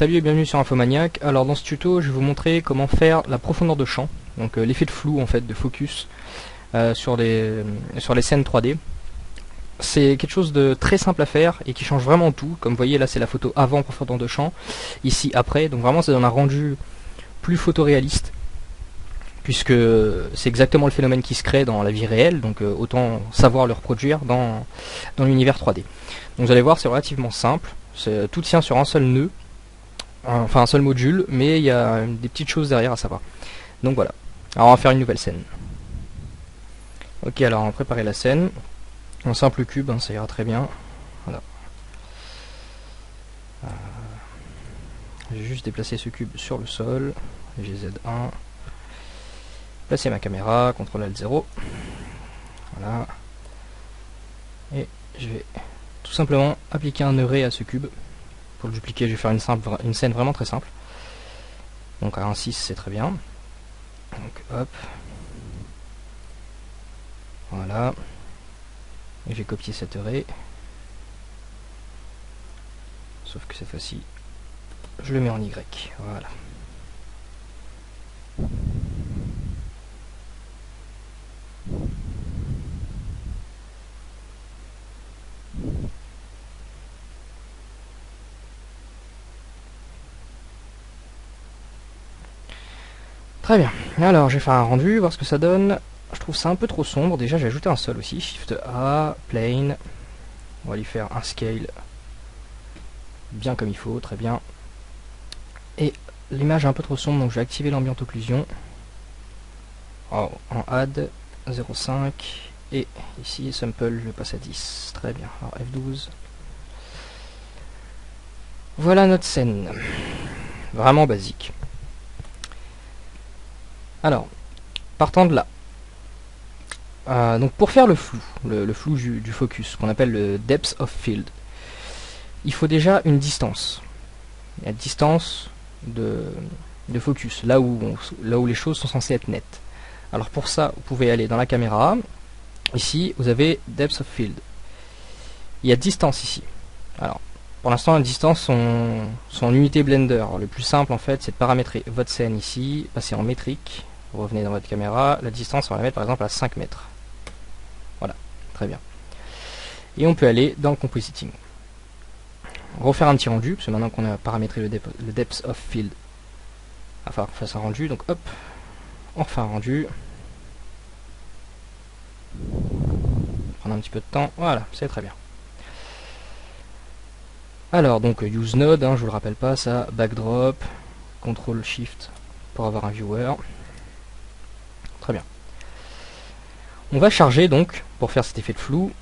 Salut et bienvenue sur Infomaniac. Alors dans ce tuto je vais vous montrer comment faire la profondeur de champ, donc l'effet de flou en fait, de focus sur les scènes 3D. C'est quelque chose de très simple à faire et qui change vraiment tout. Comme vous voyez là, c'est la photo avant profondeur de champ, ici après, donc vraiment ça donne un rendu plus photoréaliste, puisque c'est exactement le phénomène qui se crée dans la vie réelle, donc autant savoir le reproduire dans l'univers 3D. Donc vous allez voir, c'est relativement simple, tout tient sur un seul nœud, enfin un seul module, mais il y a des petites choses derrière à savoir. Donc voilà, alors on va faire une nouvelle scène. Ok, alors on va préparer la scène, un simple cube, hein, ça ira très bien. Voilà. Je vais juste déplacer ce cube sur le sol, GZ1, placer ma caméra, CTRL Alt 0, voilà, et je vais tout simplement appliquer un nœud ray à ce cube. Pour le dupliquer, je vais faire une scène vraiment très simple. Donc à 1.6 c'est très bien. Donc hop. Voilà. Et j'ai copié cette ray. Sauf que cette fois-ci, je le mets en Y. Voilà. Très bien. Alors, je vais faire un rendu, voir ce que ça donne. Je trouve ça un peu trop sombre. Déjà, j'ai ajouté un sol aussi. Shift A, plane. On va lui faire un scale bien comme il faut, très bien. Et l'image est un peu trop sombre, donc je vais activer l'ambient occlusion. Oh, en add 0.5. Et ici, sample, je passe à 10. Très bien. Alors, F12. Voilà notre scène. Vraiment basique. Alors, partant de là. Donc pour faire le flou, le flou du focus, qu'on appelle le depth of field, il faut déjà une distance. La distance de focus, là où les choses sont censées être nettes. Alors pour ça, vous pouvez aller dans la caméra. Ici, vous avez depth of field. Il y a distance ici. Alors, pour l'instant, la distance sont en unité Blender. Alors, le plus simple, en fait, c'est de paramétrer votre scène ici, passer en métrique. Vous revenez dans votre caméra. La distance, on va la mettre par exemple à 5 mètres. Voilà, très bien. Et on peut aller dans le compositing. Refaire un petit rendu, parce que maintenant qu'on a paramétré le depth of field, il va falloir qu'on fasse un rendu. Donc hop, on refait un rendu. Prendre un petit peu de temps. Voilà, c'est très bien. Alors donc use node, hein, je vous le rappelle pas, ça, backdrop, CTRL SHIFT pour avoir un viewer. Très bien. On va charger donc, pour faire cet effet de flou,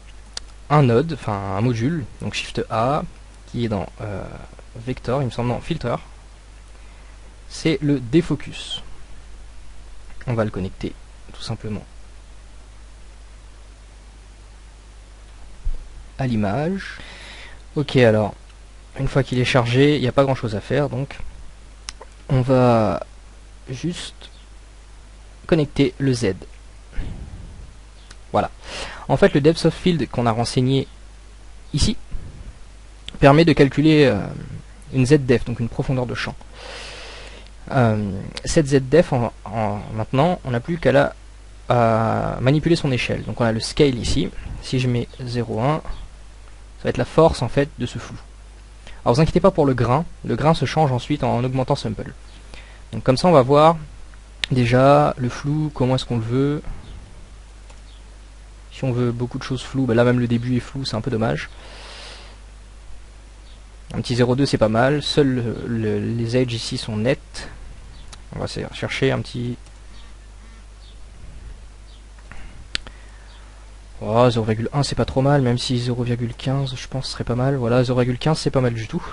un node, enfin un module, donc Shift A, qui est dans Vector, il me semble, non, Filter. C'est le défocus. On va le connecter, tout simplement, à l'image. Ok, alors, une fois qu'il est chargé, il n'y a pas grand chose à faire, donc on va juste connecter le Z. Voilà. En fait, le depth of field qu'on a renseigné ici permet de calculer une ZDef, donc une profondeur de champ. Cette ZDef, maintenant, on n'a plus qu'à manipuler son échelle. Donc on a le scale ici. Si je mets 0.1, ça va être la force en fait de ce flou. Alors vous inquiétez pas pour le grain se change ensuite en augmentant sample. Donc comme ça on va voir déjà le flou, comment est-ce qu'on le veut. Si on veut beaucoup de choses floues, bah là même le début est flou, c'est un peu dommage. Un petit 0.2 c'est pas mal, seuls les edges ici sont nets. On va chercher un petit... Oh, 0.1 c'est pas trop mal, même si 0.15 je pense serait pas mal. Voilà, 0.15 c'est pas mal du tout.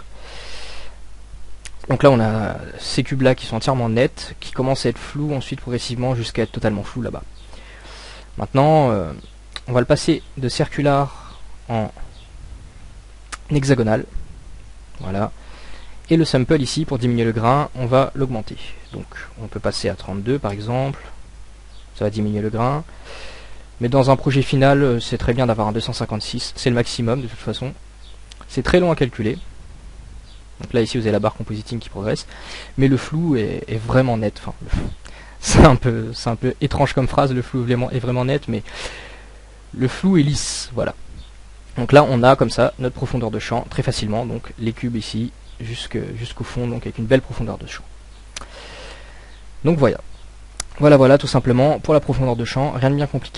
Donc là on a ces cubes là qui sont entièrement nets, qui commencent à être flous ensuite progressivement jusqu'à être totalement flous là-bas. Maintenant on va le passer de circular en hexagonal. Voilà. Et le sample ici, pour diminuer le grain, on va l'augmenter. Donc on peut passer à 32 par exemple. Ça va diminuer le grain. Mais dans un projet final, c'est très bien d'avoir un 256. C'est le maximum de toute façon. C'est très long à calculer. Donc là ici vous avez la barre compositing qui progresse, mais le flou est vraiment net. Enfin, c'est un peu étrange comme phrase, le flou est vraiment net, mais le flou est lisse, voilà. Donc là on a comme ça notre profondeur de champ très facilement, donc les cubes ici jusqu'au fond, donc avec une belle profondeur de champ. Donc voilà, tout simplement pour la profondeur de champ, rien de bien compliqué.